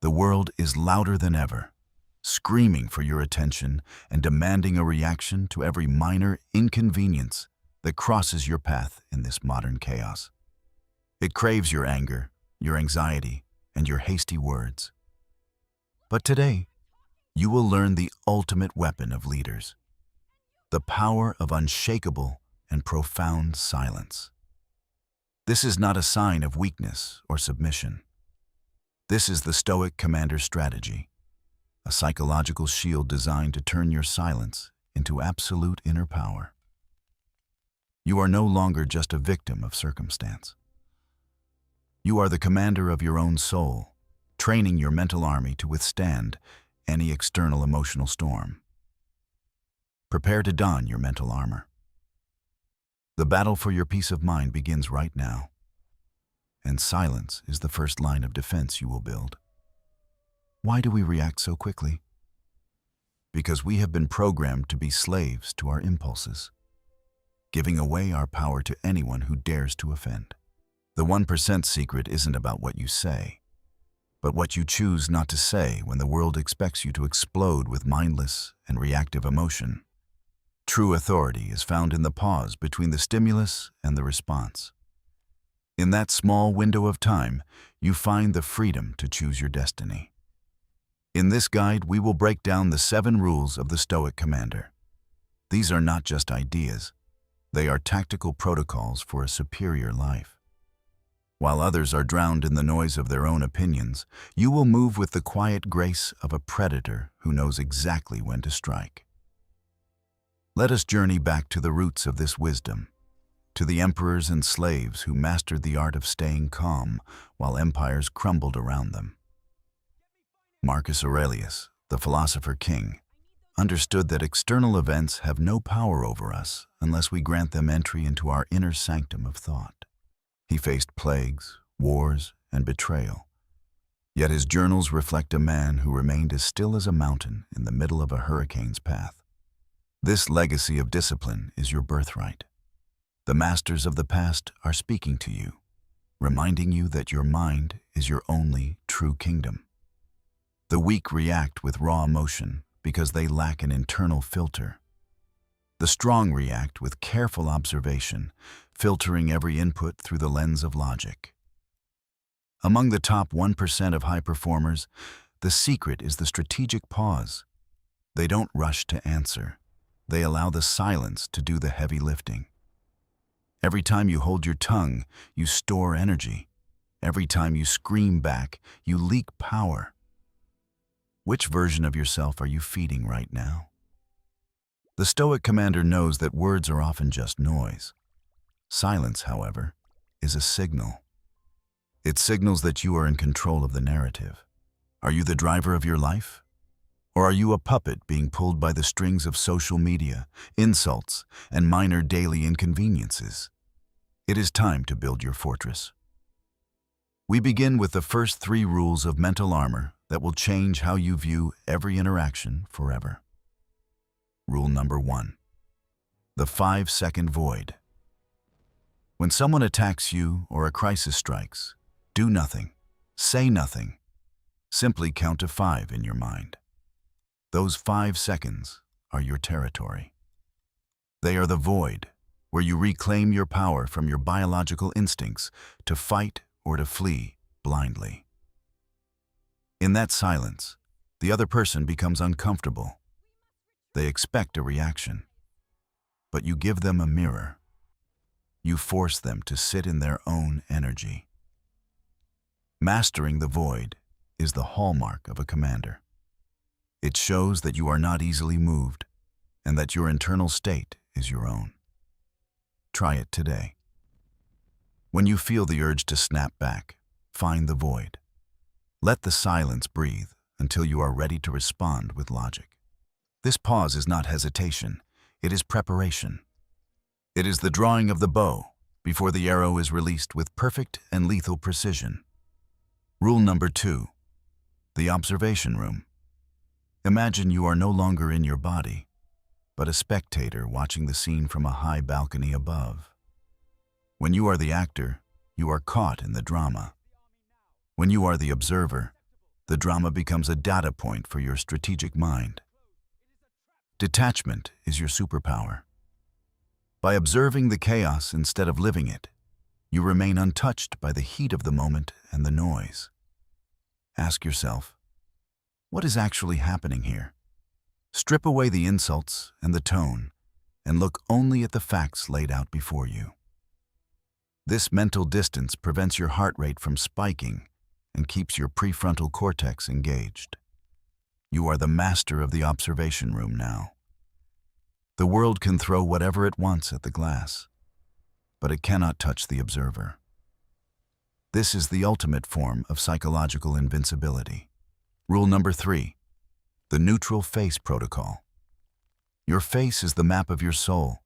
The world is louder than ever, screaming for your attention and demanding a reaction to every minor inconvenience that crosses your path in this modern chaos. It craves your anger, your anxiety, and your hasty words. But today, you will learn the ultimate weapon of leaders, the power of unshakable and profound silence. This is not a sign of weakness or submission. This is the Stoic Commander Strategy, a psychological shield designed to turn your silence into absolute inner power. You are no longer just a victim of circumstance. You are the commander of your own soul, training your mental army to withstand any external emotional storm. Prepare to don your mental armor. The battle for your peace of mind begins right now, and silence is the first line of defense you will build. Why do we react so quickly? Because we have been programmed to be slaves to our impulses, giving away our power to anyone who dares to offend. The 1% secret isn't about what you say, but what you choose not to say when the world expects you to explode with mindless and reactive emotion. True authority is found in the pause between the stimulus and the response. In that small window of time, you find the freedom to choose your destiny. In this guide, we will break down the 7 rules of the Stoic Commander. These are not just ideas. They are tactical protocols for a superior life. While others are drowned in the noise of their own opinions, you will move with the quiet grace of a predator who knows exactly when to strike. Let us journey back to the roots of this wisdom, to the emperors and slaves who mastered the art of staying calm while empires crumbled around them. Marcus Aurelius, the philosopher king, understood that external events have no power over us unless we grant them entry into our inner sanctum of thought. He faced plagues, wars, and betrayal. Yet his journals reflect a man who remained as still as a mountain in the middle of a hurricane's path. This legacy of discipline is your birthright. The masters of the past are speaking to you, reminding you that your mind is your only true kingdom. The weak react with raw emotion because they lack an internal filter. The strong react with careful observation, filtering every input through the lens of logic. Among the top 1% of high performers, the secret is the strategic pause. They don't rush to answer. They allow the silence to do the heavy lifting. Every time you hold your tongue, you store energy. Every time you scream back, you leak power. Which version of yourself are you feeding right now? The Stoic Commander knows that words are often just noise. Silence, however, is a signal. It signals that you are in control of the narrative. Are you the driver of your life? Or are you a puppet being pulled by the strings of social media, insults, and minor daily inconveniences? It is time to build your fortress. We begin with the first 3 rules of mental armor that will change how you view every interaction forever. Rule number 1. The 5-second void. When someone attacks you or a crisis strikes, do nothing, say nothing. Simply count to 5 in your mind. Those 5 seconds are your territory. They are the void where you reclaim your power from your biological instincts to fight or to flee blindly. In that silence, the other person becomes uncomfortable. They expect a reaction, but you give them a mirror. You force them to sit in their own energy. Mastering the void is the hallmark of a commander. It shows that you are not easily moved and that your internal state is your own. Try it today. When you feel the urge to snap back, find the void. Let the silence breathe until you are ready to respond with logic. This pause is not hesitation, it is preparation. It is the drawing of the bow before the arrow is released with perfect and lethal precision. Rule number 2. The observation room. Imagine you are no longer in your body, but a spectator watching the scene from a high balcony above. When you are the actor, you are caught in the drama. When you are the observer, The drama becomes a data point for your strategic mind. Detachment is your superpower. By observing the chaos instead of living it, you remain untouched by the heat of the moment and the noise. Ask yourself, what is actually happening here? Strip away the insults and the tone, and look only at the facts laid out before you. This mental distance prevents your heart rate from spiking and keeps your prefrontal cortex engaged. You are the master of the observation room now. The world can throw whatever it wants at the glass, but it cannot touch the observer. This is the ultimate form of psychological invincibility. Rule number 3, the neutral face protocol. Your face is the map of your soul.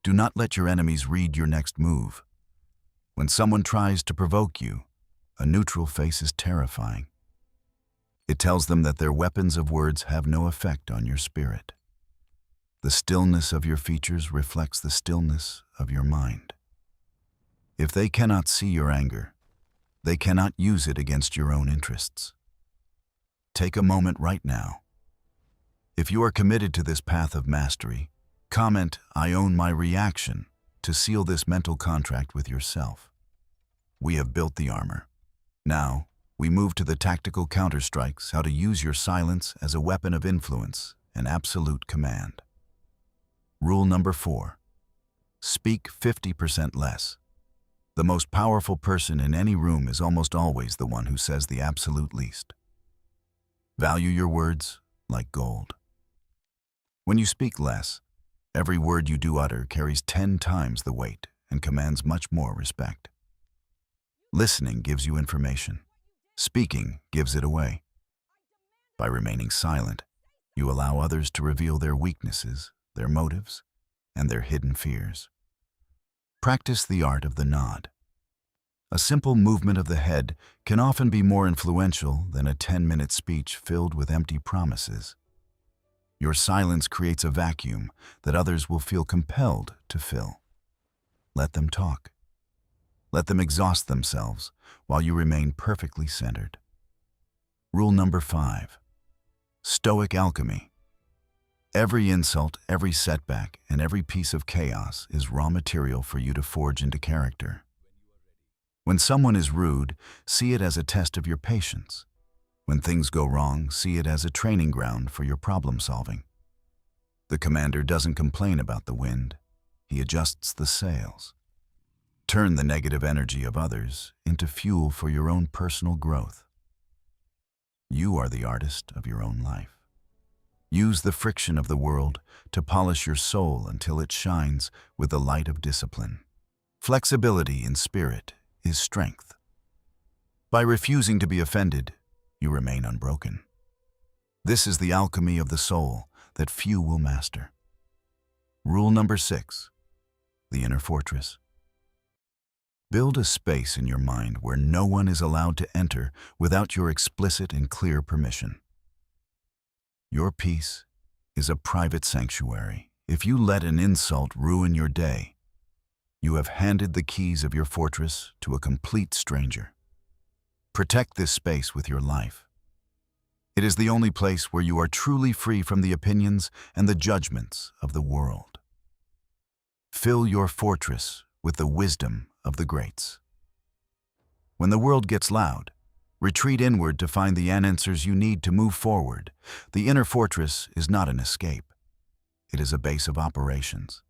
Do not let your enemies read your next move. When someone tries to provoke you, a neutral face is terrifying. It tells them that their weapons of words have no effect on your spirit. The stillness of your features reflects the stillness of your mind. If they cannot see your anger, they cannot use it against your own interests. Take a moment right now. If you are committed to this path of mastery, comment, "I own my reaction," to seal this mental contract with yourself. We have built the armor. Now, we move to the tactical counterstrikes, how to use your silence as a weapon of influence and absolute command. Rule number 4, speak 50% less. The most powerful person in any room is almost always the one who says the absolute least. Value your words like gold. When you speak less, every word you do utter carries 10 times the weight and commands much more respect. Listening gives you information. Speaking gives it away. By remaining silent, you allow others to reveal their weaknesses, their motives, and their hidden fears. Practice the art of the nod. A simple movement of the head can often be more influential than a 10-minute speech filled with empty promises. Your silence creates a vacuum that others will feel compelled to fill. Let them talk. Let them exhaust themselves while you remain perfectly centered. Rule number 5, Stoic alchemy. Every insult, every setback, and every piece of chaos is raw material for you to forge into character. When someone is rude, see it as a test of your patience. When things go wrong, see it as a training ground for your problem solving. The commander doesn't complain about the wind. He adjusts the sails. Turn the negative energy of others into fuel for your own personal growth. You are the artist of your own life. Use the friction of the world to polish your soul until it shines with the light of discipline. Flexibility in spirit is strength. By refusing to be offended, you remain unbroken. This is the alchemy of the soul that few will master. Rule number 6, the inner fortress. Build a space in your mind where no one is allowed to enter without your explicit and clear permission. Your peace is a private sanctuary. If you let an insult ruin your day, you have handed the keys of your fortress to a complete stranger. Protect this space with your life. It is the only place where you are truly free from the opinions and the judgments of the world. Fill your fortress with the wisdom of the greats. When the world gets loud, retreat inward to find the answers you need to move forward. The inner fortress is not an escape. It is a base of operations.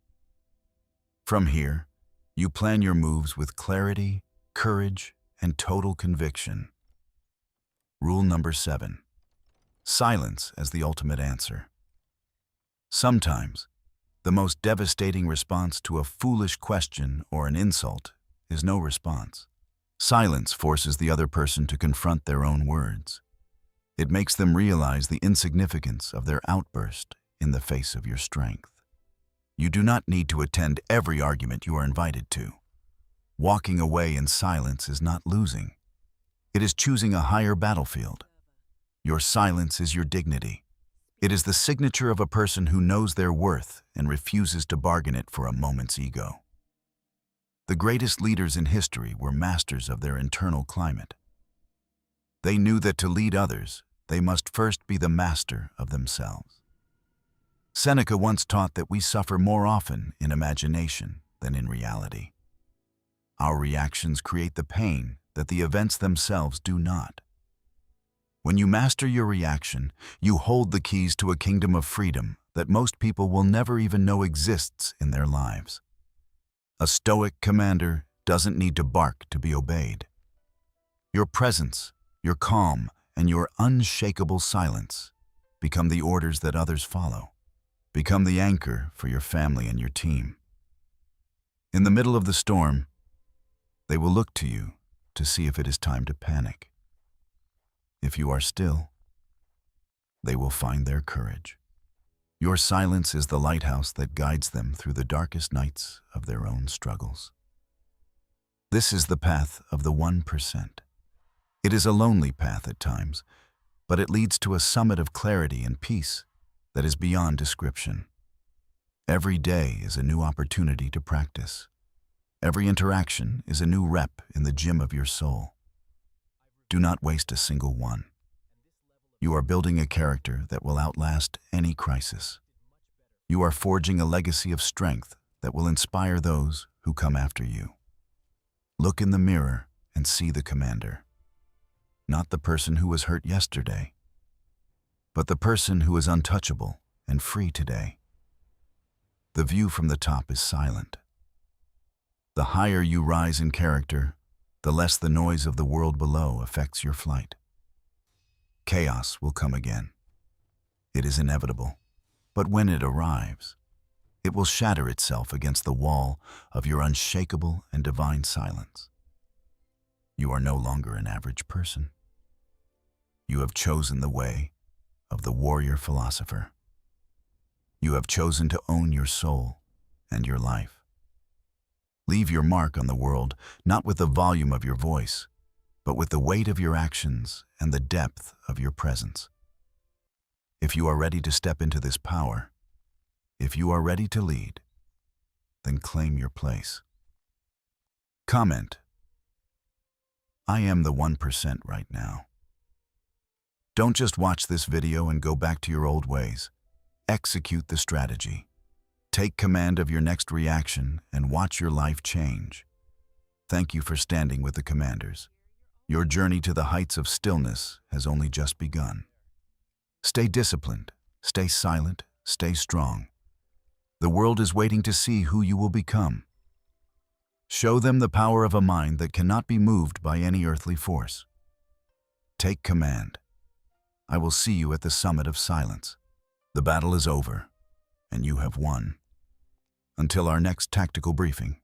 From here, you plan your moves with clarity, courage, and total conviction. Rule number 7, silence as the ultimate answer. Sometimes, the most devastating response to a foolish question or an insult is no response. Silence forces the other person to confront their own words. It makes them realize the insignificance of their outburst in the face of your strength. You do not need to attend every argument you are invited to. Walking away in silence is not losing. It is choosing a higher battlefield. Your silence is your dignity. It is the signature of a person who knows their worth and refuses to bargain it for a moment's ego. The greatest leaders in history were masters of their internal climate. They knew that to lead others, they must first be the master of themselves. Seneca once taught that we suffer more often in imagination than in reality. Our reactions create the pain that the events themselves do not. When you master your reaction, you hold the keys to a kingdom of freedom that most people will never even know exists in their lives. A stoic commander doesn't need to bark to be obeyed. Your presence, your calm, and your unshakable silence become the orders that others follow. Become the anchor for your family and your team. In the middle of the storm, they will look to you to see if it is time to panic. If you are still, they will find their courage. Your silence is the lighthouse that guides them through the darkest nights of their own struggles. This is the path of the 1%. It is a lonely path at times, but it leads to a summit of clarity and peace that is beyond description. Every day is a new opportunity to practice. Every interaction is a new rep in the gym of your soul. Do not waste a single one. You are building a character that will outlast any crisis. You are forging a legacy of strength that will inspire those who come after you. Look in the mirror and see the commander. Not the person who was hurt yesterday, but the person who is untouchable and free today. The view from the top is silent. The higher you rise in character, the less the noise of the world below affects your flight. Chaos will come again. It is inevitable, but when it arrives, it will shatter itself against the wall of your unshakable and divine silence. You are no longer an average person. You have chosen the way of the warrior philosopher. You have chosen to own your soul and your life. Leave your mark on the world, not with the volume of your voice, but with the weight of your actions and the depth of your presence. If you are ready to step into this power, if you are ready to lead, then claim your place. Comment: I am the 1% right now. Don't just watch this video and go back to your old ways. Execute the strategy. Take command of your next reaction and watch your life change. Thank you for standing with the commanders. Your journey to the heights of stillness has only just begun. Stay disciplined, stay silent, stay strong. The world is waiting to see who you will become. Show them the power of a mind that cannot be moved by any earthly force. Take command. I will see you at the summit of silence. The battle is over, and you have won. Until our next tactical briefing.